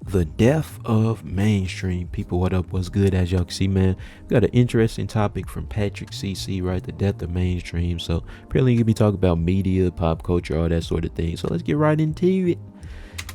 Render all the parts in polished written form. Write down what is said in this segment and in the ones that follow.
the death of mainstream. People, what up? What's good? As y'all can see, man, we got an interesting topic from Patrick CC, right? The death of mainstream. So apparently you can be talking about media, pop culture, all that sort of thing. So let's get right into it.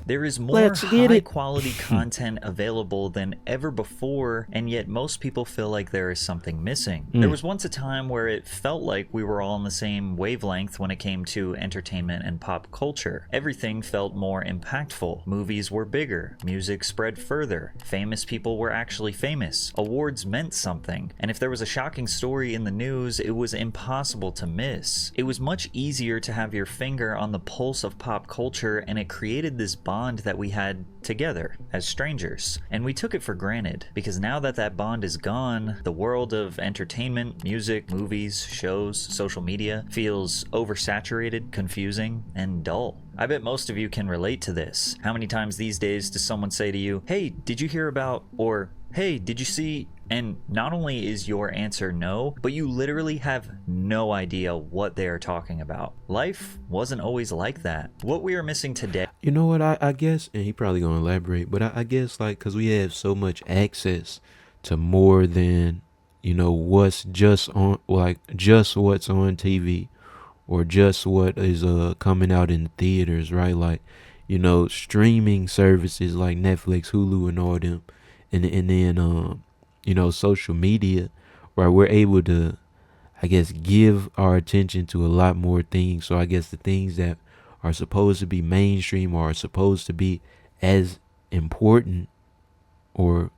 There is more high quality content available than ever before, and yet most people feel like there is something missing. There was once a time where it felt like we were all on the same wavelength when it came to entertainment and pop culture. Everything felt more impactful. Movies were bigger, music spread further, famous people were actually famous, awards meant something, and if there was a shocking story in the news, it was impossible to miss. It was much easier to have your finger on the pulse of pop culture, and it created this bond that we had together as strangers, and we took it for granted, because now that that bond is gone, the world of entertainment, music, movies, shows, social media feels oversaturated, confusing, and dull. I bet most of you can relate to this. How many times these days does someone say to you, "Hey, did you hear about," or "Hey, did you see," and not only is your answer no, but you literally have no idea what they are talking about. Life wasn't always like that. What we are missing today. You know what, I guess, and he probably gonna elaborate, but I guess, like, because we have so much access to more than, you know, what's just on, like, just what's on TV or just what is coming out in the theaters, right? Like, you know, streaming services like Netflix, Hulu, and all them, and then you know, social media, where we're able to, I guess, give our attention to a lot more things. So I guess the things that are supposed to be mainstream or are supposed to be as important, or,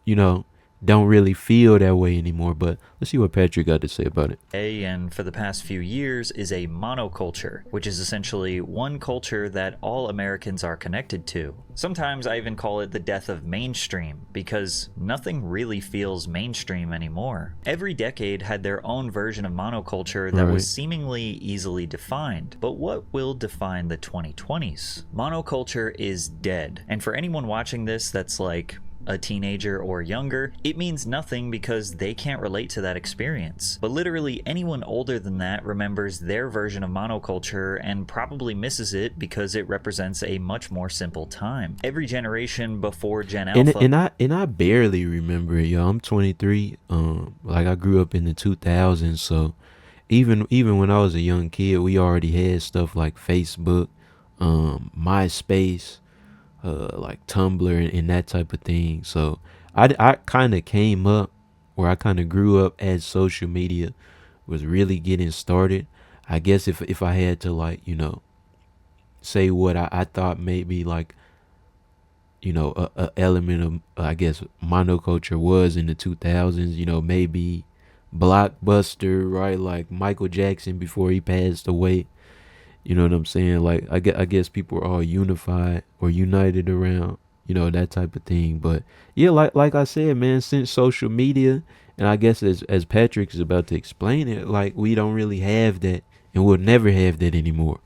you know, don't really feel that way anymore. But let's see what Patrick got to say about it. And for the past few years is a monoculture, which is essentially one culture that all Americans are connected to. Sometimes I even call it the death of mainstream, because nothing really feels mainstream anymore. Every decade had their own version of monoculture that was seemingly easily defined. But what will define the 2020s? Monoculture is dead. And for anyone watching this that's like a teenager or younger, it means nothing because they can't relate to that experience. But literally anyone older than that remembers their version of monoculture and probably misses it because it represents a much more simple time. Every generation before Gen Alpha, and I barely remember it, yo. I'm 23. Like, I grew up in the 2000s, so even when I was a young kid, we already had stuff like Facebook, MySpace, like Tumblr and that type of thing. So I kind of came up, or I kind of grew up as social media was really getting started. I guess if I had to, like, you know, say what I thought maybe, like, you know, a element of, I guess, monoculture was in the 2000s, you know, maybe Blockbuster, right? Like Michael Jackson before he passed away. You know what I'm saying? Like, I guess people are all unified or united around, you know, that type of thing. But yeah, like I said, man, since social media, and I guess as Patrick is about to explain it, like, we don't really have that, and we'll never have that anymore,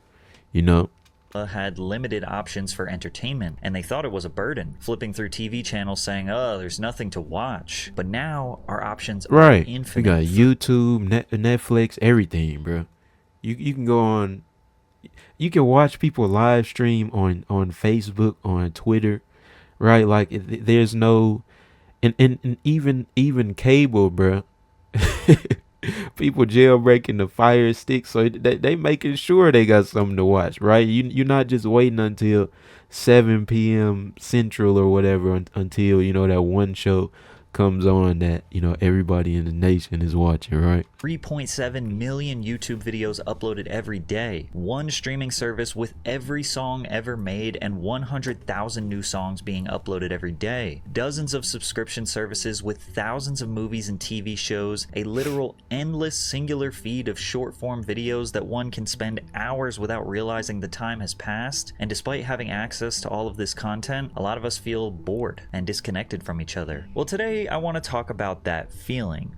you know? Had limited options for entertainment, and they thought it was a burden, flipping through TV channels saying, "Oh, there's nothing to watch." But now our options are infinite. We got YouTube, Netflix, everything, bro. You can go on. You can watch people live stream on Facebook, on Twitter, right? Like, there's no, and even cable, bro. People jailbreaking the Fire Stick, so they making sure they got something to watch, right? You're not just waiting until 7 p.m. Central or whatever until, you know, that one show comes on that, you know, everybody in the nation is watching, right? 3.7 million YouTube videos uploaded every day. One streaming service with every song ever made and 100,000 new songs being uploaded every day. Dozens of subscription services with thousands of movies and TV shows. A literal endless singular feed of short form videos that one can spend hours without realizing the time has passed. And despite having access to all of this content, a lot of us feel bored and disconnected from each other. Well, today I want to talk about that feeling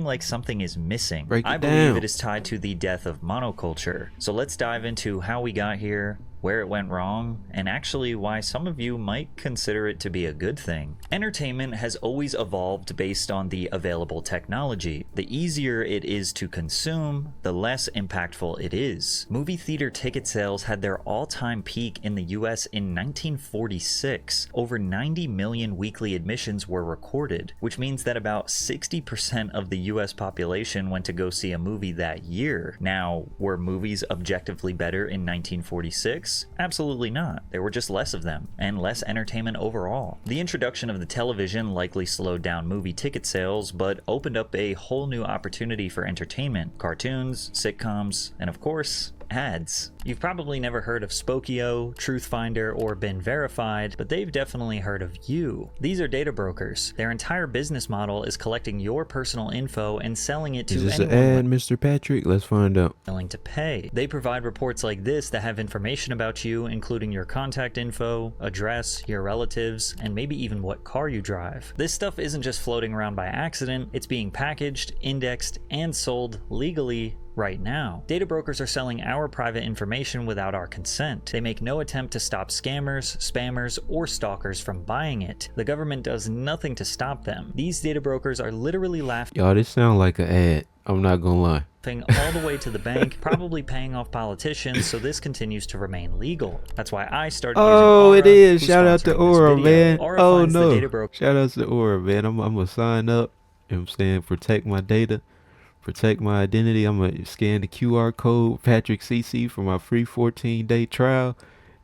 like something is missing. I believe it is tied to the death of monoculture. So let's dive into how we got here, where it went wrong, and actually why some of you might consider it to be a good thing. Entertainment has always evolved based on the available technology. The easier it is to consume, the less impactful it is. Movie theater ticket sales had their all-time peak in the US in 1946. Over 90 million weekly admissions were recorded, which means that about 60% of the US population went to go see a movie that year. Now, were movies objectively better in 1946? Absolutely not. There were just less of them, and less entertainment overall. The introduction of the television likely slowed down movie ticket sales, but opened up a whole new opportunity for entertainment: cartoons, sitcoms, and of course, ads. You've probably never heard of Spokeo, Truthfinder, or Been Verified, but they've definitely heard of you. These are data brokers. Their entire business model is collecting your personal info and selling it to Is this anyone an ad, Mr. Patrick? Let's find out. willing to pay. They provide reports like this that have information about you, including your contact info, address, your relatives, and maybe even what car you drive. This stuff isn't just floating around by accident, it's being packaged, indexed, and sold legally right now. Data brokers are selling our private information without our consent. They make no attempt to stop scammers, spammers, or stalkers from buying it. The government does nothing to stop them. These data brokers are literally laughing Y'all, this sound like an ad. I'm not gonna lie. all the way to the bank, probably paying off politicians, so this continues to remain legal. That's why I started using Aura, It is. who's Shout out to sponsoring this Aura, video. man. Aura Oh finds the no. data broker Shout out to Aura, man. I'm gonna sign up. You know what I'm saying? Protect my data. Protect my identity. I'm gonna scan the QR code, Patrick CC, for my free 14-day trial.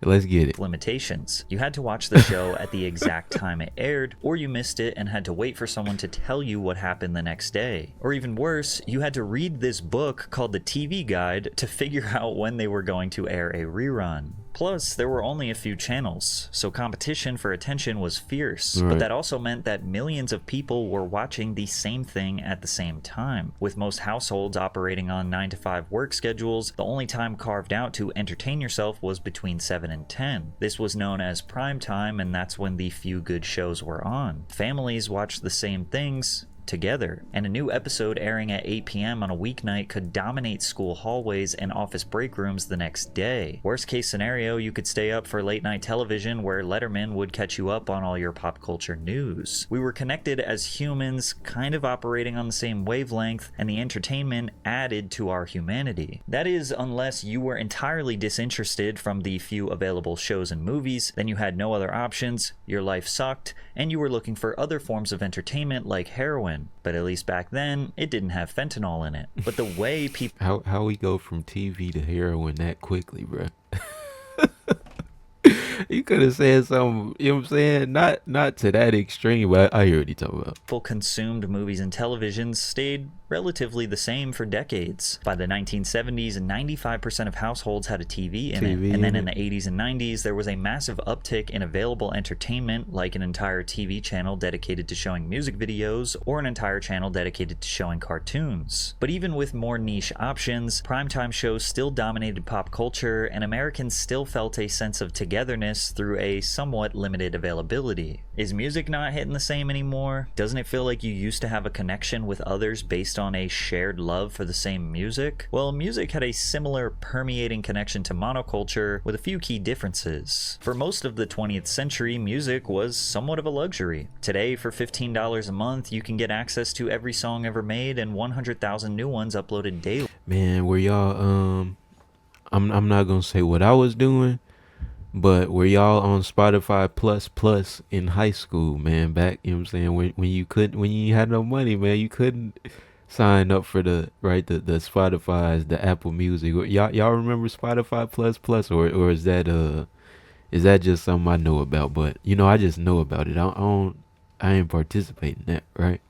Let's get it. limitations. You had to watch the show at the exact time it aired, or you missed it and had to wait for someone to tell you what happened the next day. Or even worse, you had to read this book called the TV Guide to figure out when they were going to air a rerun. Plus, there were only a few channels, so competition for attention was fierce. Right. But that also meant that millions of people were watching the same thing at the same time. With most households operating on 9-to-5 work schedules, the only time carved out to entertain yourself was between 7 and 10. This was known as prime time, and that's when the few good shows were on. Families watched the same things together, and a new episode airing at 8 p.m. on a weeknight could dominate school hallways and office break rooms the next day. Worst case scenario, you could stay up for late night television where Letterman would catch you up on all your pop culture news. We were connected as humans, kind of operating on the same wavelength, and the entertainment added to our humanity. That is, unless you were entirely disinterested from the few available shows and movies, then you had no other options, your life sucked, and you were looking for other forms of entertainment like heroin. But at least back then, it didn't have fentanyl in it. But the way people How we go from TV to heroin that quickly, bro? You could have said something, you know what I'm saying? Not to that extreme, but I hear what you're talking about. consumed movies and televisions stayed relatively the same for decades. By the 1970s, 95% of households had a TV in it. And then in the 80s and 90s, there was a massive uptick in available entertainment, like an entire TV channel dedicated to showing music videos, or an entire channel dedicated to showing cartoons. But even with more niche options, primetime shows still dominated pop culture, and Americans still felt a sense of togetherness through a somewhat limited availability. Is music not hitting the same anymore? Doesn't it feel like you used to have a connection with others based on a shared love for the same music? Well, music had a similar permeating connection to monoculture with a few key differences. For most of the 20th century, music was somewhat of a luxury. Today, for $15 a month, you can get access to every song ever made and 100,000 new ones uploaded daily. Man, were y'all I'm not gonna say what I was doing, but were y'all on Spotify plus in high school, man? Back, you know what I'm saying, when you had no money, man, you couldn't sign up for the Spotify's, the Apple Music. Y'all remember Spotify plus, or is that just something I know about? But you know, I just know about it. I ain't participating in that, right?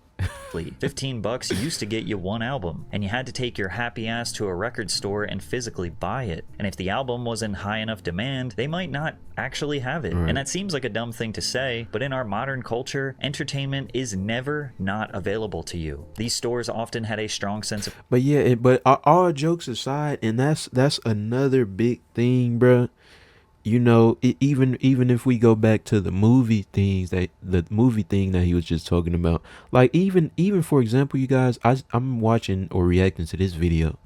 $15 used to get you one album, and you had to take your happy ass to a record store and physically buy it. And if the album was in high enough demand, they might not actually have it. Right. And that seems like a dumb thing to say, but in our modern culture, entertainment is never not available to you. These stores often had a strong sense of... But yeah, all jokes aside, and that's another big thing, bruh. You know, even if we go back to the movie thing that he was just talking about, like even for example, you guys, I'm watching or reacting to this video,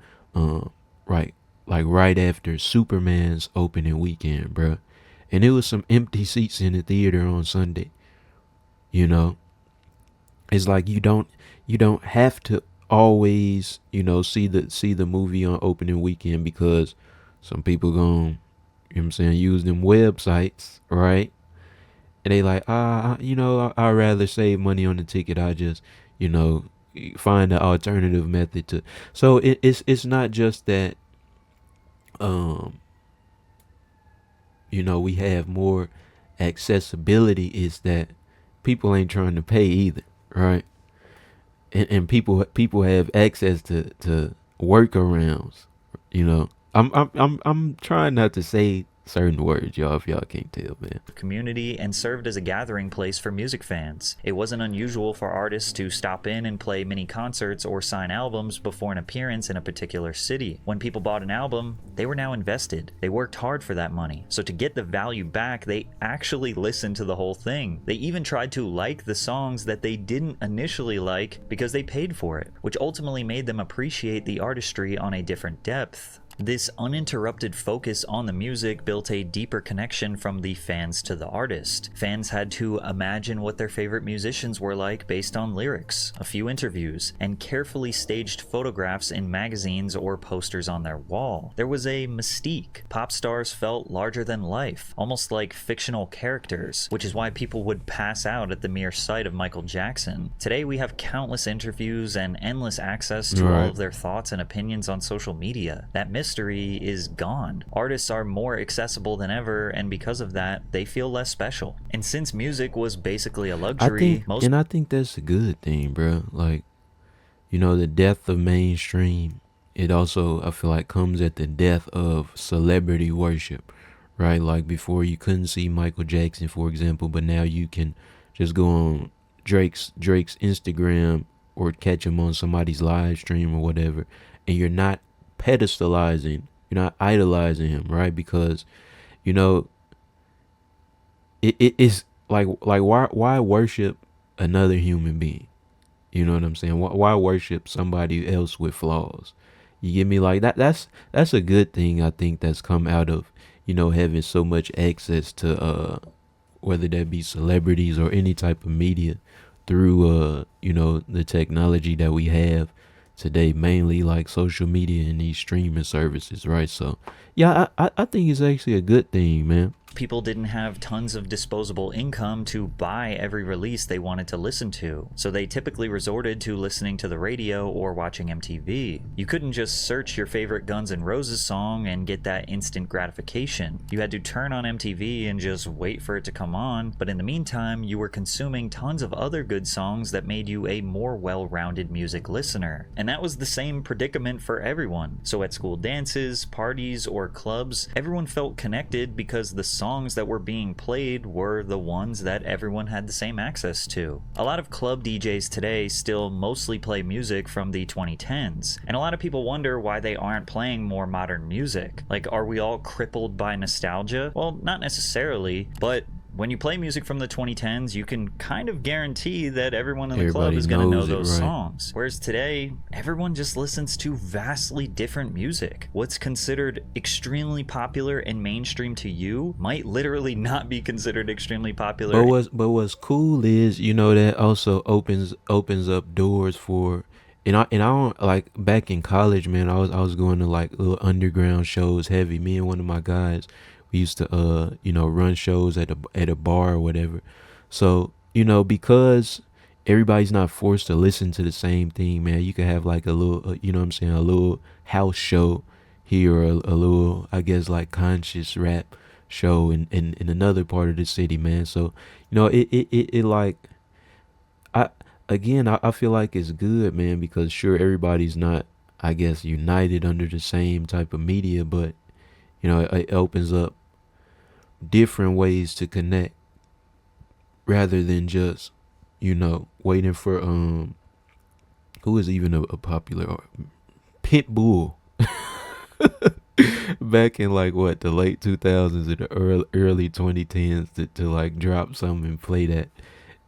right? like right after Superman's opening weekend, bro. And it was some empty seats in the theater on Sunday. You know, it's like you don't have to always see the movie on opening weekend because some people gon' you know what I'm saying use them websites, right? And they like, I'd rather save money on the ticket. I just, you know, find an alternative method to. So it's not just that, um, we have more accessibility. Is that people ain't trying to pay either, right? And people have access to workarounds. I'm trying not to say certain words, y'all, if y'all can't tell, man. Community and served as a gathering place for music fans. It wasn't unusual for artists to stop in and play mini concerts or sign albums before an appearance in a particular city. When people bought an album, they were now invested. They worked hard for that money. So to get the value back, they actually listened to the whole thing. They even tried to like the songs that they didn't initially like because they paid for it, which ultimately made them appreciate the artistry on a different depth. This uninterrupted focus on the music built a deeper connection from the fans to the artist. Fans had to imagine what their favorite musicians were like based on lyrics, a few interviews, and carefully staged photographs in magazines or posters on their wall. There was a mystique. Pop stars felt larger than life, almost like fictional characters, which is why people would pass out at the mere sight of Michael Jackson. Today we have countless interviews and endless access to all of their thoughts and opinions on social media. That mystery is gone. Artists are more accessible than ever, and because of that, they feel less special. And since music was basically a luxury, I think that's a good thing, bro. Like, the death of mainstream, it also, I feel like, comes at the death of celebrity worship, right? Like, before you couldn't see Michael Jackson, for example, but now you can just go on Drake's Instagram or catch him on somebody's live stream or whatever, and you're not pedestalizing, you're not idolizing him, right? Because you know it's like why worship another human being? You know what I'm saying? Why worship somebody else with flaws? You get me? Like that's a good thing, I think, that's come out of having so much access to whether that be celebrities or any type of media through the technology that we have today, mainly like social media and these streaming services, right? So yeah, I think it's actually a good thing, man. People didn't have tons of disposable income to buy every release they wanted to listen to, so they typically resorted to listening to the radio or watching MTV. You couldn't just search your favorite Guns N' Roses song and get that instant gratification. You had to turn on MTV and just wait for it to come on, but in the meantime, you were consuming tons of other good songs that made you a more well-rounded music listener. And that was the same predicament for everyone. So at school dances, parties, or clubs, everyone felt connected because the songs that were being played were the ones that everyone had the same access to. A lot of club DJs today still mostly play music from the 2010s, and a lot of people wonder why they aren't playing more modern music. Like, are we all crippled by nostalgia? Well, not necessarily, but when you play music from the 2010s, you can kind of guarantee that everyone in the club is going to know those songs. Whereas today, everyone just listens to vastly different music. What's considered extremely popular and mainstream to you might literally not be considered extremely popular. But what's cool is, that also opens up doors for, and I don't, like, back in college, man, I was going to like little underground shows heavy. Me and one of my guys, we used to run shows at a bar or whatever. So because everybody's not forced to listen to the same thing, man, you could have like a little a little house show here, or a little, I guess, like conscious rap show in another part of the city, man. So it like, I feel like it's good, man, because sure, everybody's not, I guess, united under the same type of media, but it opens up different ways to connect rather than just, waiting for who is even a popular Pitbull back in like what, the late 2000s or the early 2010s to like drop something and play that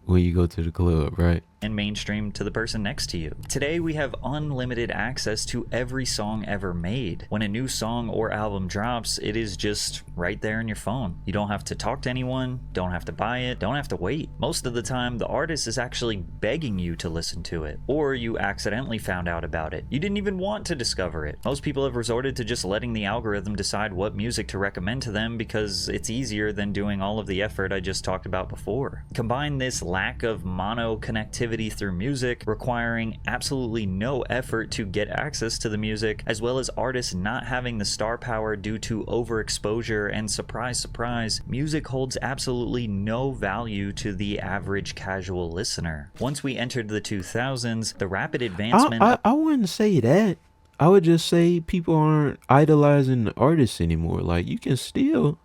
when you go to the club, right? and mainstream to the person next to you. Today, we have unlimited access to every song ever made. When a new song or album drops, it is just right there in your phone. You don't have to talk to anyone, don't have to buy it, don't have to wait. Most of the time, the artist is actually begging you to listen to it, or you accidentally found out about it. You didn't even want to discover it. Most people have resorted to just letting the algorithm decide what music to recommend to them because it's easier than doing all of the effort I just talked about before. Combine this lack of mono connectivity through music, requiring absolutely no effort to get access to the music, as well as artists not having the star power due to overexposure, and surprise, surprise, music holds absolutely no value to the average casual listener. Once we entered the 2000s, the rapid advancement... I wouldn't say that. I would just say people aren't idolizing the artists anymore. Like, you can still...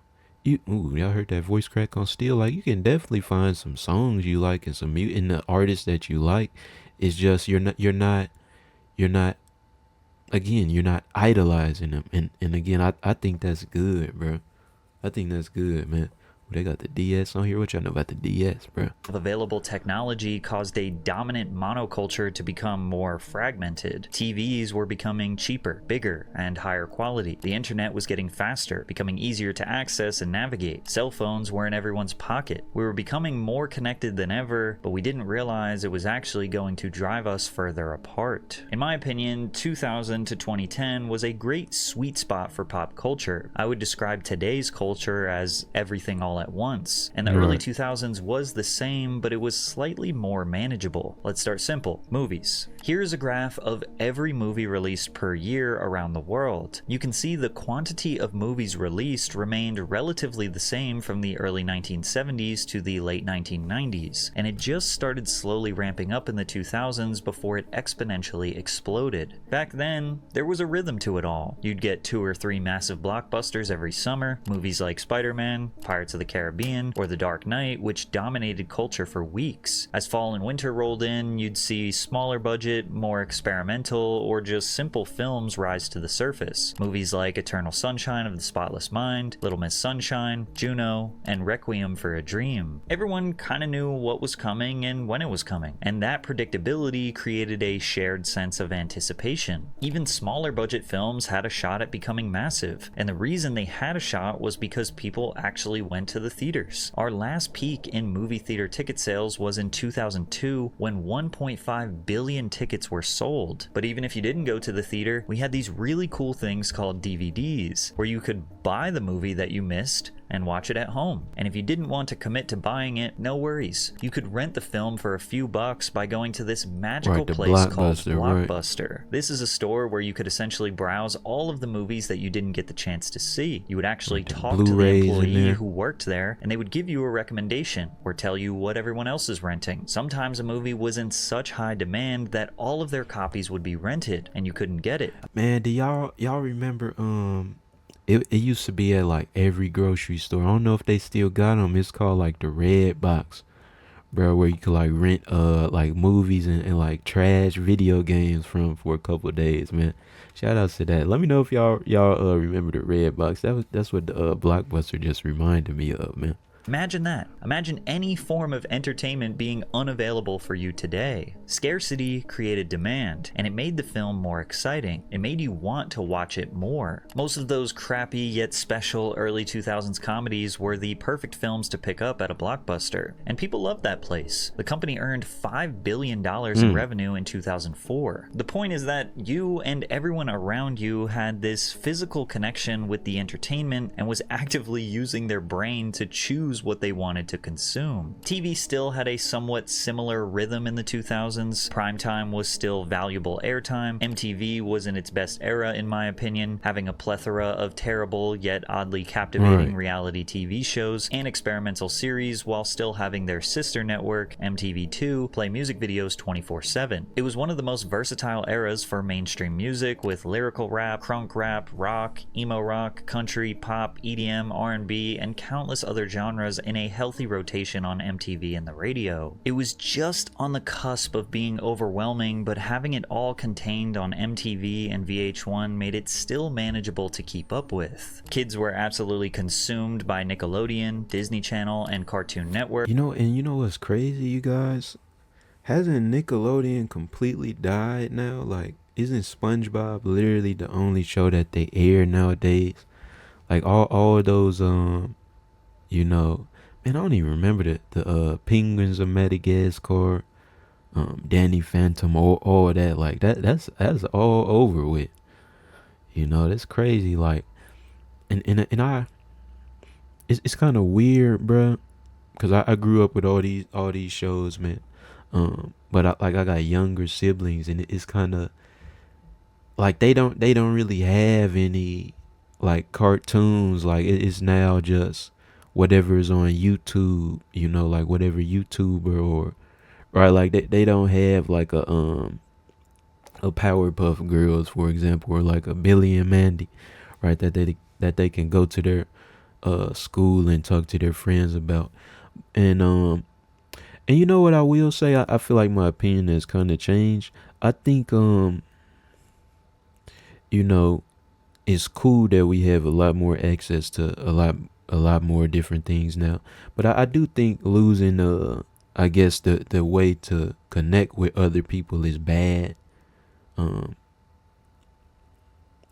y'all heard that voice crack on Steel? Like, you can definitely find some songs you like and some in the artists that you like. It's just you're not again, you're not idolizing them. And again, I think that's good, bro. I think that's good, man. They got the DS on here. What y'all know about the DS, bro? Available technology caused a dominant monoculture to become more fragmented. TVs were becoming cheaper, bigger, and higher quality. The internet was getting faster, becoming easier to access and navigate. Cell phones were in everyone's pocket. We were becoming more connected than ever, but we didn't realize it was actually going to drive us further apart. In my opinion, 2000 to 2010 was a great sweet spot for pop culture. I would describe today's culture as everything all at once, and the early 2000s was the same, but it was slightly more manageable. Let's start simple. Movies. Here's a graph of every movie released per year around the world. You can see the quantity of movies released remained relatively the same from the early 1970s to the late 1990s, and it just started slowly ramping up in the 2000s before it exponentially exploded. Back then, there was a rhythm to it all. You'd get 2 or 3 massive blockbusters every summer, movies like Spider-Man, Pirates of the Caribbean, or The Dark Knight, which dominated culture for weeks. As fall and winter rolled in, you'd see smaller budget, more experimental, or just simple films rise to the surface. Movies like Eternal Sunshine of the Spotless Mind, Little Miss Sunshine, Juno, and Requiem for a Dream. Everyone kind of knew what was coming and when it was coming, and that predictability created a shared sense of anticipation. Even smaller budget films had a shot at becoming massive, and the reason they had a shot was because people actually went to the theaters. Our last peak in movie theater ticket sales was in 2002 when 1.5 billion tickets were sold. But even if you didn't go to the theater, we had these really cool things called DVDs, where you could buy the movie that you missed and watch it at home. And if you didn't want to commit to buying it, no worries. You could rent the film for a few bucks by going to this magical place called Blockbuster. Right. This is a store where you could essentially browse all of the movies that you didn't get the chance to see. You would actually talk to the employee who worked there, and they would give you a recommendation or tell you what everyone else is renting. Sometimes a movie was in such high demand that all of their copies would be rented and you couldn't get it. Man, do y'all remember it used to be at like every grocery store. I don't know if they still got them. It's called like the Red Box, bro, where you could like rent like movies and like trash video games from for a couple of days, man. Shout out to that. Let me know if y'all remember the Red Box. That's what the Blockbuster just reminded me of, man. Imagine that. Imagine any form of entertainment being unavailable for you today. Scarcity created demand, and it made the film more exciting. It made you want to watch it more. Most of those crappy yet special early 2000s comedies were the perfect films to pick up at a Blockbuster, and people loved that place. The company earned $5 billion in revenue in 2004. The point is that you and everyone around you had this physical connection with the entertainment and was actively using their brain to choose what they wanted to consume. TV still had a somewhat similar rhythm in the 2000s. Primetime was still valuable airtime. MTV was in its best era, in my opinion, having a plethora of terrible yet oddly captivating reality TV shows and experimental series, while still having their sister network, MTV2, play music videos 24/7. It was one of the most versatile eras for mainstream music, with lyrical rap, crunk rap, rock, emo rock, country, pop, EDM, R&B, and countless other genres in a healthy rotation on MTV and the radio. It was just on the cusp of being overwhelming, but having it all contained on MTV and VH1 made it still manageable to keep up with. Kids were absolutely consumed by Nickelodeon, Disney Channel, and Cartoon Network. You know what's crazy, you guys? Hasn't Nickelodeon completely died now? Like, isn't SpongeBob literally the only show that they air nowadays? Like all of those you know, man, I don't even remember the Penguins of Madagascar, Danny Phantom, all of that. Like that's all over with. You know, that's crazy. Like, and I, it's kind of weird, bruh, because I grew up with all these shows, man. But I got younger siblings, and it's kind of like they don't really have any like cartoons. Like it's now just whatever is on YouTube, you know, like whatever YouTuber or right, like they don't have like a Powerpuff Girls, for example, or like a Billy and Mandy, right? That they can go to their school and talk to their friends about. And you know what I will say? I feel like my opinion has kind of changed. I think you know, it's cool that we have a lot more access to a lot more different things now. But I do think losing I guess the way to connect with other people is bad. Um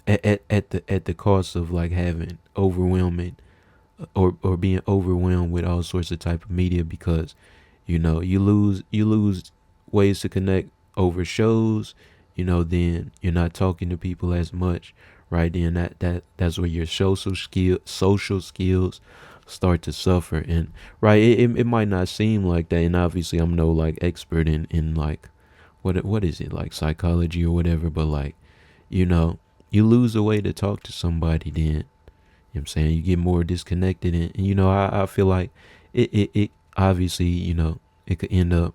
at the cost of like having overwhelming or being overwhelmed with all sorts of type of media, because you lose ways to connect over shows. Then you're not talking to people as much, right? Then that's where your social skills start to suffer. And right, it might not seem like that, and obviously I'm no like expert in like what is it, like psychology or whatever, but like, you know you lose a way to talk to somebody. Then what I'm saying, you get more disconnected, and I feel like it obviously, it could end up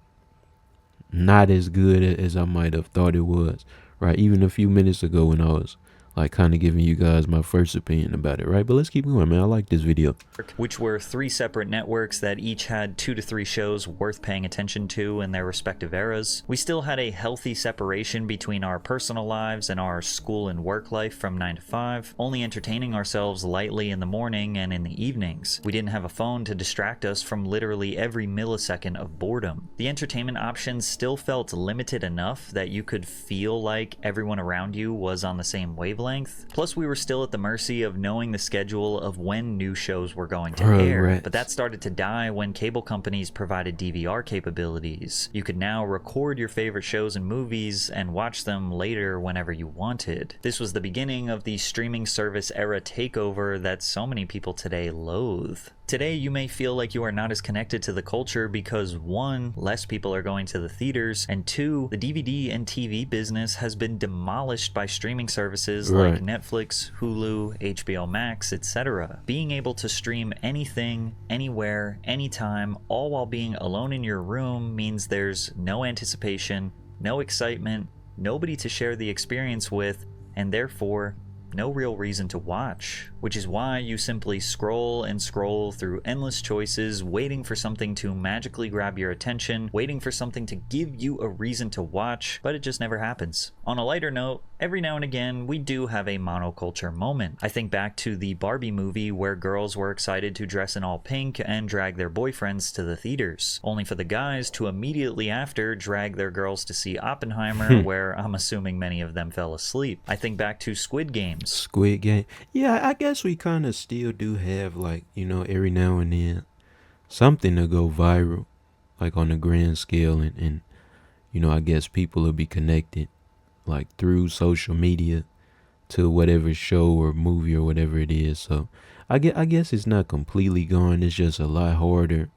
not as good as I might have thought it was, right? Even a few minutes ago when I was like kind of giving you guys my first opinion about it, right? But let's keep going, man. I like this video. Which were three separate networks that each had 2 to 3 shows worth paying attention to in their respective eras. We still had a healthy separation between our personal lives and our school and work life from 9 to 5, only entertaining ourselves lightly in the morning and in the evenings. We didn't have a phone to distract us from literally every millisecond of boredom. The entertainment options still felt limited enough that you could feel like everyone around you was on the same wavelength. Plus, we were still at the mercy of knowing the schedule of when new shows were going to air. But that started to die when cable companies provided DVR capabilities. You could now record your favorite shows and movies and watch them later whenever you wanted. This was the beginning of the streaming service era takeover that so many people today loathe. Today, you may feel like you are not as connected to the culture because 1, less people are going to the theaters, and 2, the DVD and TV business has been demolished by streaming services like Netflix, Hulu, HBO Max, etc. Being able to stream anything, anywhere, anytime, all while being alone in your room means there's no anticipation, no excitement, nobody to share the experience with, and therefore, no real reason to watch, which is why you simply scroll and scroll through endless choices, waiting for something to magically grab your attention, waiting for something to give you a reason to watch, but it just never happens. On a lighter note, every now and again, we do have a monoculture moment. I think back to the Barbie movie where girls were excited to dress in all pink and drag their boyfriends to the theaters, only for the guys to immediately after drag their girls to see Oppenheimer, where I'm assuming many of them fell asleep. I think back to Squid Game. Yeah, I guess we kind of still do have like, every now and then something to go viral, like on a grand scale, and I guess people will be connected like through social media to whatever show or movie or whatever it is. So I guess it's not completely gone. It's just a lot harder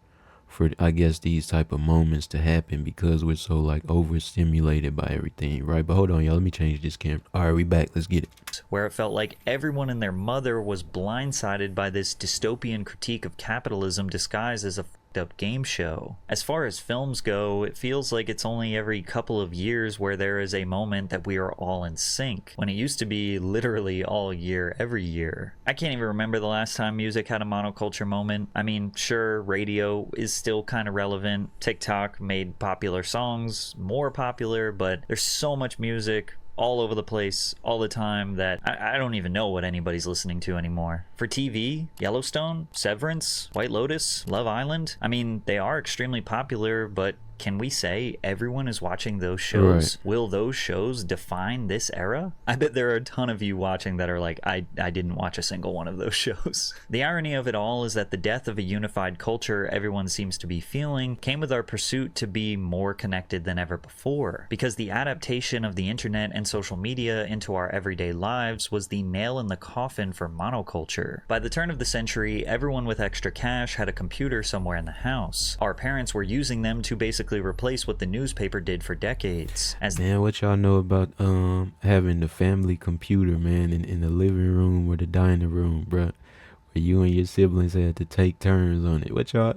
for, I guess, these type of moments to happen because we're so like overstimulated by everything, right? But hold on, y'all, let me change this camera. All right, we back. Let's get it. Where it felt like everyone and their mother was blindsided by this dystopian critique of capitalism disguised as a up game show. As far as films go, it feels like it's only every couple of years where there is a moment that we are all in sync, when it used to be literally all year, every year. I can't even remember the last time music had a monoculture moment. I mean, sure, radio is still kind of relevant. TikTok made popular songs more popular, but there's so much music all over the place, all the time, that I don't even know what anybody's listening to anymore. For TV, Yellowstone, Severance, White Lotus, Love Island, I mean, they are extremely popular, but can we say everyone is watching those Right. shows? Will those shows define this era? I bet there are a ton of you watching that are like, I didn't watch a single one of those shows. The irony of it all is that the death of a unified culture everyone seems to be feeling came with our pursuit to be more connected than ever before, because the adaptation of the internet and social media into our everyday lives was the nail in the coffin for monoculture. By the turn of the century, everyone with extra cash had a computer somewhere in the house. Our parents were using them to basically replace what the newspaper did for decades. Man, what y'all know about having the family computer, man, in the living room or the dining room, bruh, where you and your siblings had to take turns on it? What y'all?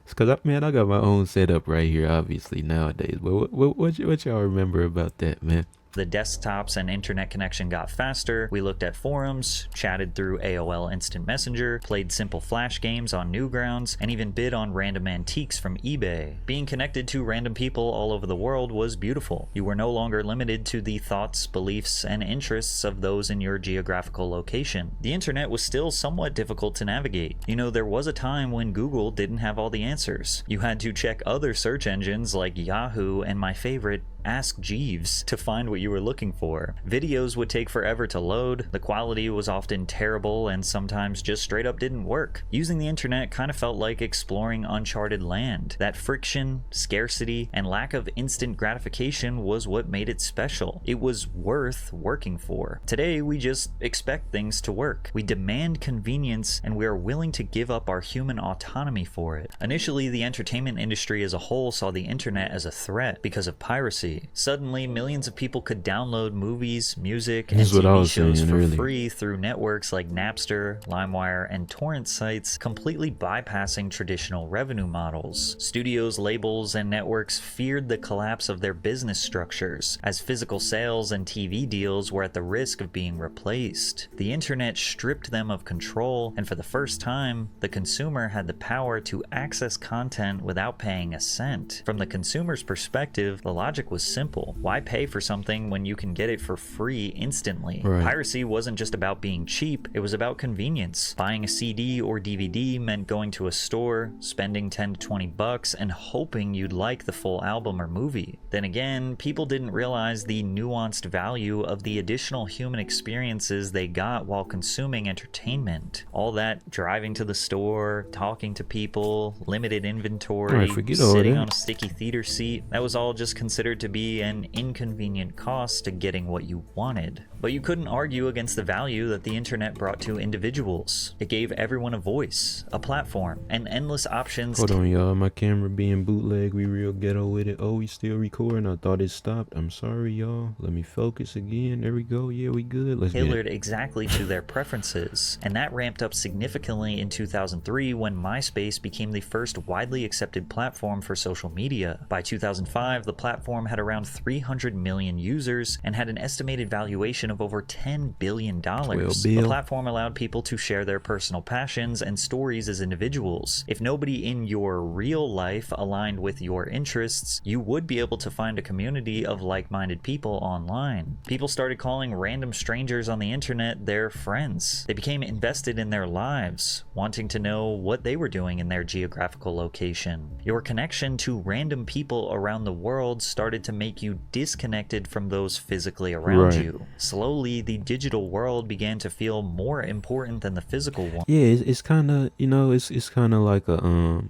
It's cause I got my own setup right here, obviously nowadays. But what y'all remember about that, man? The desktops and internet connection got faster, we looked at forums, chatted through AOL Instant Messenger, played simple flash games on Newgrounds, and even bid on random antiques from eBay. Being connected to random people all over the world was beautiful. You were no longer limited to the thoughts, beliefs, and interests of those in your geographical location. The internet was still somewhat difficult to navigate. You know, there was a time when Google didn't have all the answers. You had to check other search engines like Yahoo and my favorite, Ask Jeeves, to find what you were looking for. Videos would take forever to load, the quality was often terrible, and sometimes just straight up didn't work. Using the internet kind of felt like exploring uncharted land. That friction, scarcity, and lack of instant gratification was what made it special. It was worth working for. Today, we just expect things to work. We demand convenience, and we are willing to give up our human autonomy for it. Initially, the entertainment industry as a whole saw the internet as a threat because of piracy. Suddenly, millions of people could download movies, music, and TV shows for free through networks like Napster, LimeWire, and torrent sites, completely bypassing traditional revenue models. Studios, labels, and networks feared the collapse of their business structures, as physical sales and TV deals were at the risk of being replaced. The internet stripped them of control, and for the first time, the consumer had the power to access content without paying a cent. From the consumer's perspective, the logic was simple. Why pay for something when you can get it for free instantly? Right. Piracy wasn't just about being cheap, it was about convenience. Buying a CD or DVD meant going to a store, spending 10 to 20 bucks, and hoping you'd like the full album or movie. Then again, people didn't realize the nuanced value of the additional human experiences they got while consuming entertainment. All that driving to the store, talking to people, limited inventory, sitting on a sticky theater seat, that was all just considered to be an inconvenient cost to getting what you wanted. But you couldn't argue against the value that the internet brought to individuals. It gave everyone a voice, a platform, and endless options. Hold on, y'all. My camera being bootleg. We real ghetto with it. Oh, we still recording. I thought it stopped. I'm sorry, y'all. Let me focus again. There we go. Yeah, we good. Let's tailored exactly to their preferences. And that ramped up significantly in 2003 when MySpace became the first widely accepted platform for social media. By 2005, the platform had around 300 million users and had an estimated valuation of over $10 billion. The platform allowed people to share their personal passions and stories as individuals. If nobody in your real life aligned with your interests, you would be able to find a community of like-minded people online. People started calling random strangers on the internet their friends. They became invested in their lives, wanting to know what they were doing in their geographical location. Your connection to random people around the world started to make you disconnected from those physically around you. Slowly, the digital world began to feel more important than the physical one. Yeah, it's kind of, you know, it's kind of like a,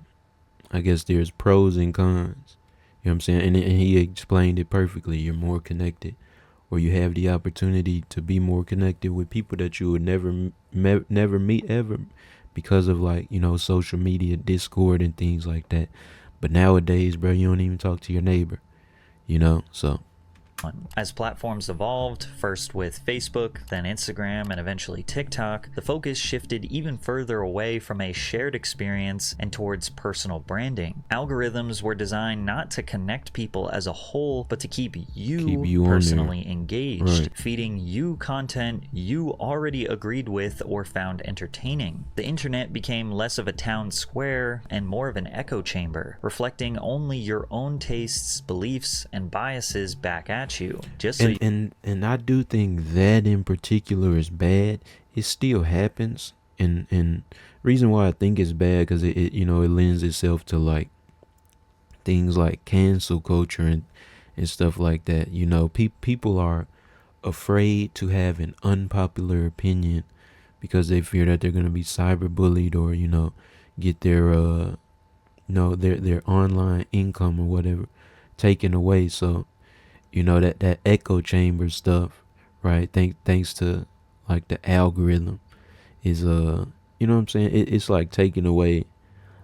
I guess there's pros and cons. You know what I'm saying? And he explained it perfectly. You're more connected, or you have the opportunity to be more connected with people that you would never meet ever because of, like, you know, social media, Discord, and things like that. But nowadays, bro, you don't even talk to your neighbor, you know, so. As platforms evolved, first with Facebook, then Instagram, and eventually TikTok, the focus shifted even further away from a shared experience and towards personal branding. Algorithms were designed not to connect people as a whole, but to keep you personally engaged, feeding you content you already agreed with or found entertaining. The internet became less of a town square and more of an echo chamber, reflecting only your own tastes, beliefs, and biases back at you. And I do think that in particular is bad. It still happens, and reason why I think it's bad because it you know, it lends itself to like things like cancel culture and stuff like that. You know, people are afraid to have an unpopular opinion because they fear that they're going to be cyberbullied or, you know, get their their online income or whatever taken away. So, you know, that echo chamber stuff, right? Thanks to like the algorithm is you know what I'm saying? It's like taking away,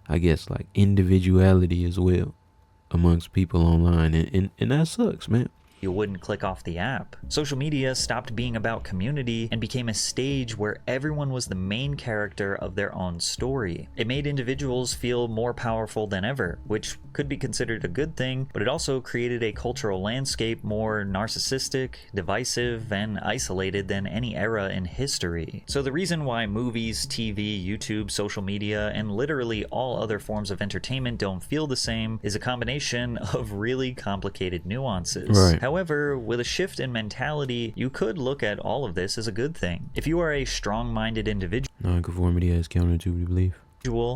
I guess, like individuality as well amongst people online, and that sucks, man. You wouldn't click off the app. Social media stopped being about community and became a stage where everyone was the main character of their own story. It made individuals feel more powerful than ever, which could be considered a good thing, but it also created a cultural landscape more narcissistic, divisive, and isolated than any era in history. So the reason why movies, TV, YouTube, social media, and literally all other forms of entertainment don't feel the same is a combination of really complicated nuances. Right. However, with a shift in mentality, you could look at all of this as a good thing. If you are a strong-minded individual, Nonconformity as counter to belief,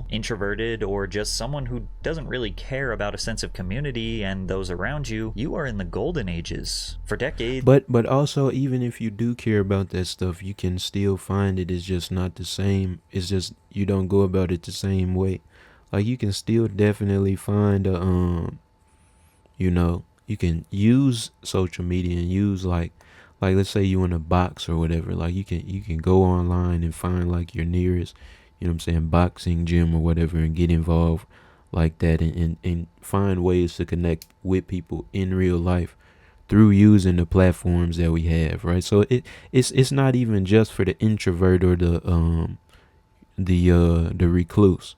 introverted, or just someone who doesn't really care about a sense of community and those around you, you are in the golden ages. For decades. But also, even if you do care about that stuff, you can still find it is just not the same. It's just you don't go about it the same way. Like you can still definitely find a you know, you can use social media and use like let's say you in a box or whatever. Like you can go online and find like your nearest, you know what I'm saying, boxing gym or whatever, and get involved like that, and find ways to connect with people in real life through using the platforms that we have, right? So it's not even just for the introvert or the recluse,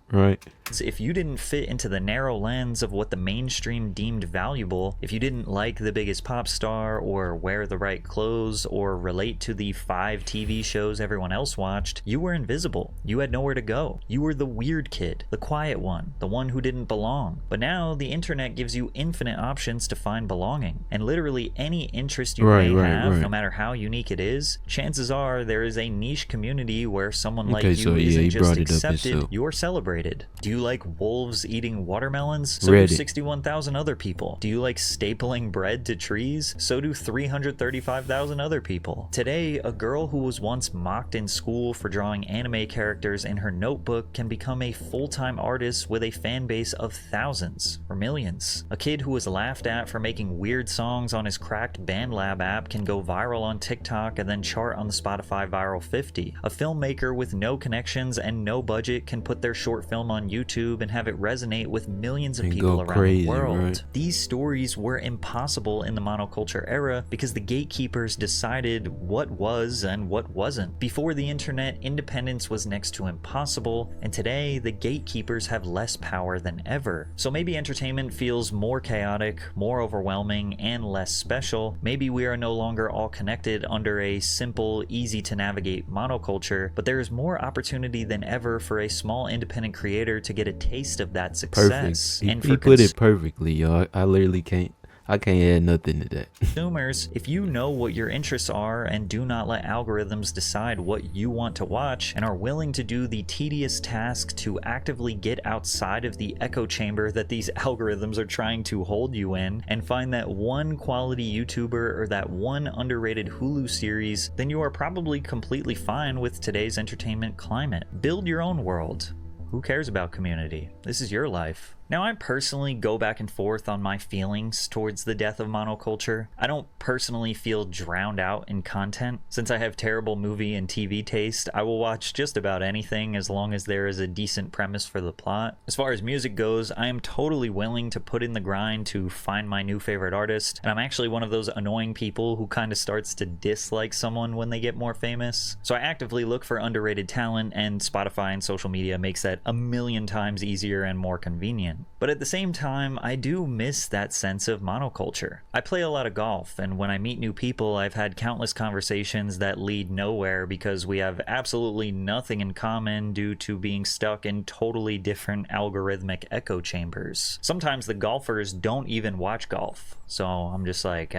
right? If you didn't fit into the narrow lens of what the mainstream deemed valuable, if you didn't like the biggest pop star or wear the right clothes or relate to the 5 TV shows everyone else watched, you were invisible. You had nowhere to go. You were the weird kid, the quiet one, the one who didn't belong. But now the internet gives you infinite options to find belonging, and literally any interest you may have, no matter how unique it is, chances are there is a niche community where someone like you isn't just accepted, you're celebrated. Do you like wolves eating watermelons? So do 61,000 other people. Do you like stapling bread to trees? So do 335,000 other people. Today, a girl who was once mocked in school for drawing anime characters in her notebook can become a full-time artist with a fan base of thousands or millions. A kid who was laughed at for making weird songs on his cracked BandLab app can go viral on TikTok and then chart on the Spotify Viral 50. A filmmaker with no connections and no budget can put their short film on YouTube and have it resonate with millions of people around the world. Right? These stories were impossible in the monoculture era because the gatekeepers decided what was and what wasn't. Before the internet, independence was next to impossible, and today the gatekeepers have less power than ever. So maybe entertainment feels more chaotic, more overwhelming, and less special. Maybe we are no longer all connected under a simple, easy to navigate monoculture, but there is more opportunity than ever for a small independent creator to get a taste of that success. Perfect. He put it perfectly, yo. I literally can't add nothing to that. Consumers, if you know what your interests are and do not let algorithms decide what you want to watch, and are willing to do the tedious task to actively get outside of the echo chamber that these algorithms are trying to hold you in, and find that one quality YouTuber or that one underrated Hulu series, then you are probably completely fine with today's entertainment climate. Build your own world. Who cares about community? This is your life. Now, I personally go back and forth on my feelings towards the death of monoculture. I don't personally feel drowned out in content. Since I have terrible movie and TV taste, I will watch just about anything as long as there is a decent premise for the plot. As far as music goes, I am totally willing to put in the grind to find my new favorite artist, and I'm actually one of those annoying people who kind of starts to dislike someone when they get more famous. So I actively look for underrated talent, and Spotify and social media makes that a million times easier and more convenient. But at the same time, I do miss that sense of monoculture. I play a lot of golf, and when I meet new people, I've had countless conversations that lead nowhere because we have absolutely nothing in common due to being stuck in totally different algorithmic echo chambers. Sometimes the golfers don't even watch golf, so I'm just like,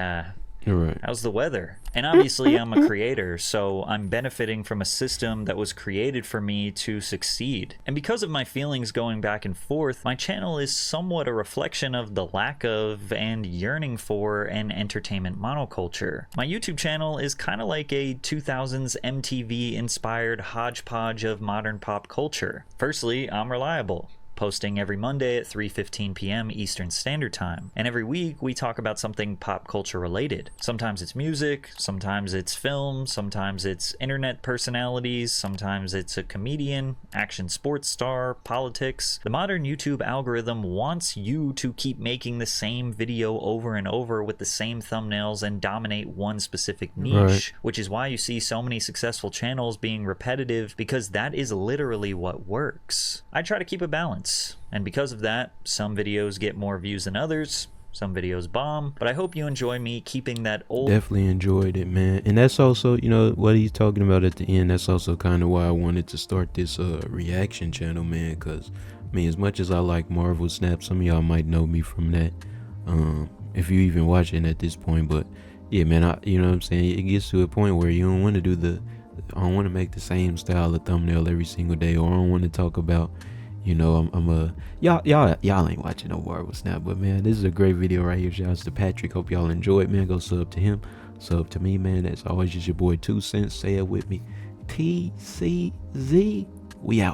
Right. How's the weather? And obviously, I'm a creator, so I'm benefiting from a system that was created for me to succeed. And because of my feelings going back and forth, my channel is somewhat a reflection of the lack of and yearning for an entertainment monoculture. My YouTube channel is kind of like a 2000s MTV inspired hodgepodge of modern pop culture. Firstly, I'm reliable, posting every Monday at 3:15 p.m. Eastern Standard Time. And every week we talk about something pop culture related. Sometimes it's music, sometimes it's film, sometimes it's internet personalities, sometimes it's a comedian, action sports star, politics. The modern YouTube algorithm wants you to keep making the same video over and over with the same thumbnails and dominate one specific niche, Right. which is why you see so many successful channels being repetitive, because that is literally what works. I try to keep a balance. And because of that, some videos get more views than others, some videos bomb, but I hope you enjoy me keeping that old... Definitely enjoyed it, man. And that's also, you know, what he's talking about at the end, that's also kind of why I wanted to start this reaction channel, man, because, I mean, as much as I like Marvel Snap, some of y'all might know me from that, if you even watching at this point, but, yeah, man, you know what I'm saying, it gets to a point where you don't want to do I don't want to make the same style of thumbnail every single day, or I don't want to talk about, you know, y'all ain't watching no Marvel Snap, but man, this is a great video right here. Shouts to Patrick. Hope y'all enjoy it, man. Go sub to him, sub to me, man. As always, just your boy 2Centz. Say it with me, TCZ. We out.